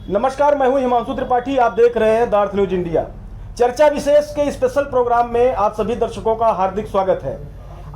नमस्कार, मैं हूं हिमांशु त्रिपाठी। आप देख रहे हैं द अर्थ न्यूज इंडिया। चर्चा विशेष के स्पेशल प्रोग्राम में आप सभी दर्शकों का हार्दिक स्वागत है।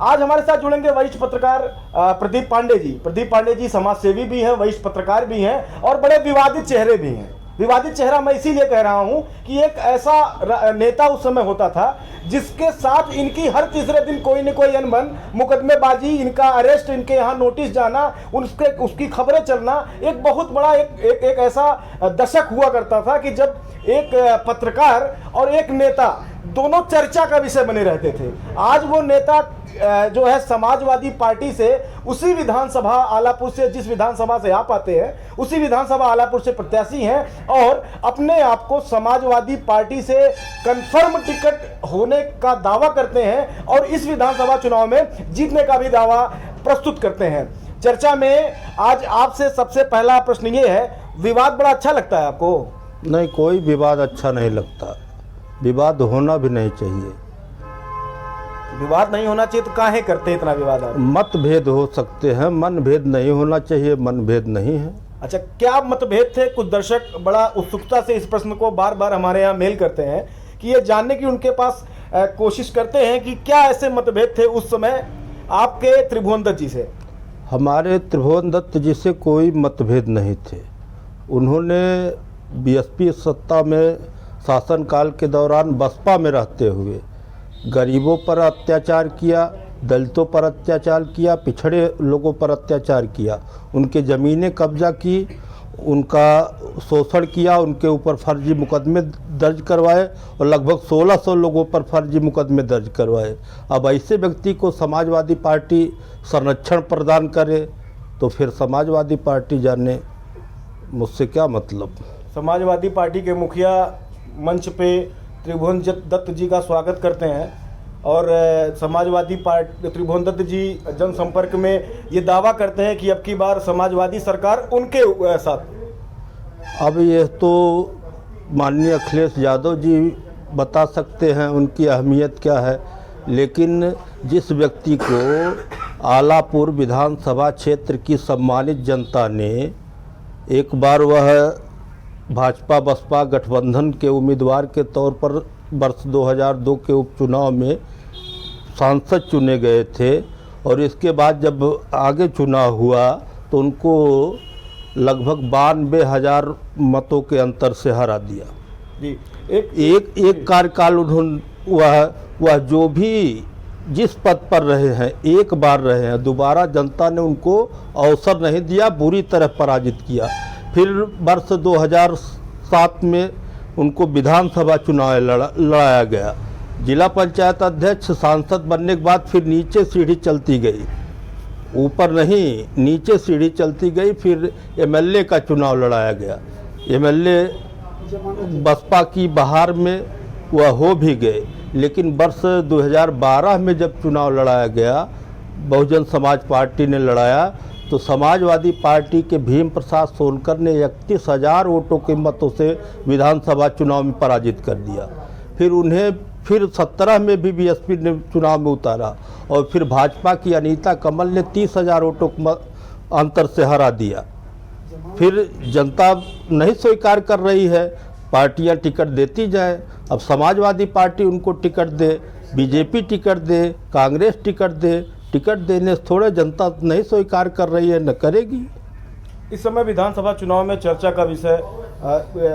आज हमारे साथ जुड़ेंगे वरिष्ठ पत्रकार प्रदीप पांडे जी। प्रदीप पांडे जी समाज सेवी भी हैं, वरिष्ठ पत्रकार भी हैं और बड़े विवादित चेहरे भी हैं। विवादित चेहरा मैं इसीलिए कह रहा हूं कि एक ऐसा नेता उस समय होता था जिसके साथ इनकी हर तीसरे दिन कोई न कोई अनबन, मुकदमेबाजी, इनका अरेस्ट, इनके यहाँ नोटिस जाना, उसकी खबरें चलना एक बहुत बड़ा एक ऐसा दशक हुआ करता था कि जब एक पत्रकार और एक नेता दोनों चर्चा का विषय बने रहते थे। आज वो नेता जो है समाजवादी पार्टी से, उसी विधानसभा आलापुर से, जिस विधानसभा से आप आते हैं उसी विधानसभा आलापुर से प्रत्याशी हैं और अपने आप को समाजवादी पार्टी से कंफर्म टिकट होने का दावा करते हैं और इस विधानसभा चुनाव में जीतने का भी दावा प्रस्तुत करते हैं। चर्चा में आज आपसे सबसे पहला प्रश्न ये है, विवाद बड़ा अच्छा लगता है आपको? नहीं, कोई विवाद अच्छा नहीं लगता। विवाद होना भी नहीं चाहिए। विवाद नहीं होना चाहिए तो काहे करते हैं इतना विवाद? मतभेद हो सकते हैं, मनभेद नहीं होना चाहिए। मनभेद नहीं है। अच्छा, क्या मतभेद थे? कुछ दर्शक बड़ा उत्सुकता से इस प्रश्न को बार बार हमारे यहाँ मेल करते हैं कि ये जानने की उनके पास कोशिश करते हैं कि क्या ऐसे मतभेद थे उस समय आपके त्रिभुवन दत्त जी से? हमारे त्रिभुवन दत्त जी से कोई मतभेद नहीं थे। उन्होंने बीएसपी सत्ता में शासनकाल के दौरान बसपा में रहते हुए गरीबों पर अत्याचार किया, दलितों पर अत्याचार किया, पिछड़े लोगों पर अत्याचार किया, उनके ज़मीनें कब्जा की, उनका शोषण किया, उनके ऊपर फर्जी मुकदमे दर्ज करवाए और लगभग 1600 लोगों पर फर्जी मुकदमे दर्ज करवाए। अब ऐसे व्यक्ति को समाजवादी पार्टी संरक्षण प्रदान करे तो फिर समाजवादी पार्टी जाने मुझसे क्या मतलब। समाजवादी पार्टी के मुखिया मंच पे त्रिभुवन दत्त जी का स्वागत करते हैं और समाजवादी पार्टी त्रिभुवन दत्त जी जनसंपर्क में ये दावा करते हैं कि अब की बार समाजवादी सरकार उनके साथ। अब ये तो माननीय अखिलेश यादव जी बता सकते हैं उनकी अहमियत क्या है, लेकिन जिस व्यक्ति को आलापुर विधानसभा क्षेत्र की सम्मानित जनता ने एक बार वह भाजपा बसपा गठबंधन के उम्मीदवार के तौर पर वर्ष 2002 के उपचुनाव में सांसद चुने गए थे और इसके बाद जब आगे चुनाव हुआ तो उनको लगभग 92,000 मतों के अंतर से हरा दिया जी। एक कार्यकाल उन्होंने वह जो भी जिस पद पर रहे हैं एक बार रहे हैं, दोबारा जनता ने उनको अवसर नहीं दिया, बुरी तरह पराजित किया। फिर वर्ष 2007 में उनको विधानसभा चुनाव लड़ाया गया। जिला पंचायत अध्यक्ष, सांसद बनने के बाद फिर नीचे सीढ़ी चलती गई, ऊपर नहीं नीचे सीढ़ी चलती गई। फिर एमएलए का चुनाव लड़ाया गया। एमएलए बसपा की बहार में वह हो भी गए, लेकिन वर्ष 2012 में जब चुनाव लड़ाया गया, बहुजन समाज पार्टी ने लड़ाया तो समाजवादी पार्टी के भीम प्रसाद सोनकर ने 31,000 वोटों के मतों से विधानसभा चुनाव में पराजित कर दिया। फिर उन्हें 17 में भी बीएसपी ने चुनाव में उतारा और फिर भाजपा की अनीता कमल ने 30,000 वोटों के अंतर से हरा दिया। फिर जनता नहीं स्वीकार कर रही है, पार्टियां टिकट देती जाए। अब समाजवादी पार्टी उनको टिकट दे, बीजेपी टिकट दे, कांग्रेस टिकट दे, टिकट देने से थोड़े जनता नहीं स्वीकार कर रही है, न करेगी। इस समय विधानसभा चुनाव में चर्चा का विषय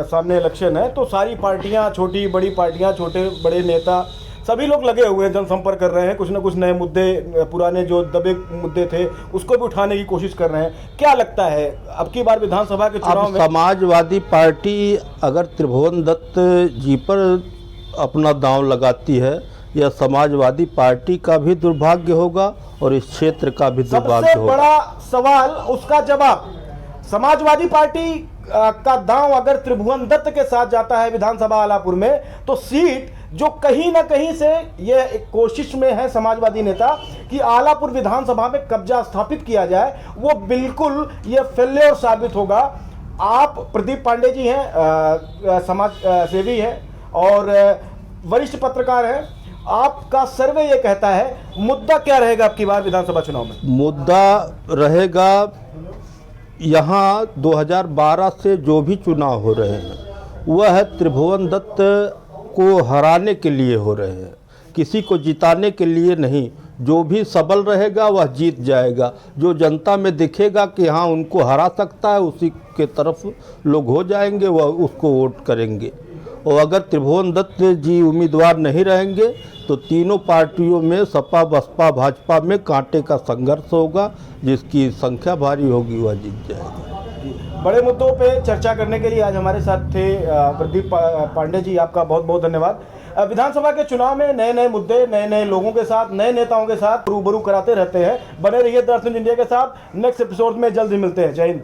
सामने इलेक्शन है तो सारी पार्टियां, छोटी बड़ी पार्टियां, छोटे बड़े नेता, सभी लोग लगे हुए हैं, जनसंपर्क कर रहे हैं, कुछ न कुछ नए मुद्दे, पुराने जो दबे मुद्दे थे उसको भी उठाने की कोशिश कर रहे हैं। क्या लगता है अब की बार विधानसभा के चुनाव में समाजवादी पार्टी अगर त्रिभुवन दत्त जी पर अपना दांव लगाती है, यह समाजवादी पार्टी का भी दुर्भाग्य होगा और इस क्षेत्र का भी दुर्भाग्य होगा। सबसे बड़ा सवाल, उसका जवाब, समाजवादी पार्टी का दांव अगर त्रिभुवन दत्त के साथ जाता है विधानसभा आलापुर में तो सीट जो कहीं ना कहीं से ये एक कोशिश में है समाजवादी नेता कि आलापुर विधानसभा में कब्जा स्थापित किया जाए, वो बिल्कुल ये फेल्योर साबित होगा। आप प्रदीप पांडे जी हैं, समाज सेवी हैं और वरिष्ठ पत्रकार हैं, आपका सर्वे ये कहता है मुद्दा क्या रहेगा आपकी बार विधानसभा चुनाव में? मुद्दा रहेगा यहाँ 2012 से जो भी चुनाव हो रहे हैं वह त्रिभुवन दत्त को हराने के लिए हो रहे हैं, किसी को जिताने के लिए नहीं। जो भी सबल रहेगा वह जीत जाएगा, जो जनता में दिखेगा कि हाँ उनको हरा सकता है उसी के तरफ लोग हो जाएंगे, वह उसको वोट करेंगे। और अगर त्रिभुवन दत्त जी उम्मीदवार नहीं रहेंगे तो तीनों पार्टियों में सपा बसपा भाजपा में कांटे का संघर्ष होगा, जिसकी संख्या भारी होगी वह जीत जाएगा। बड़े मुद्दों पे चर्चा करने के लिए आज हमारे साथ थे प्रदीप पांडे जी, आपका बहुत बहुत धन्यवाद। विधानसभा के चुनाव में नए नए मुद्दे नए नए लोगों के साथ नए नेताओं के साथ रूबरू कराते रहते हैं। बने रहिए दर्शन इंडिया के साथ। नेक्स्ट एपिसोड में जल्द ही मिलते हैं। जय हिंद।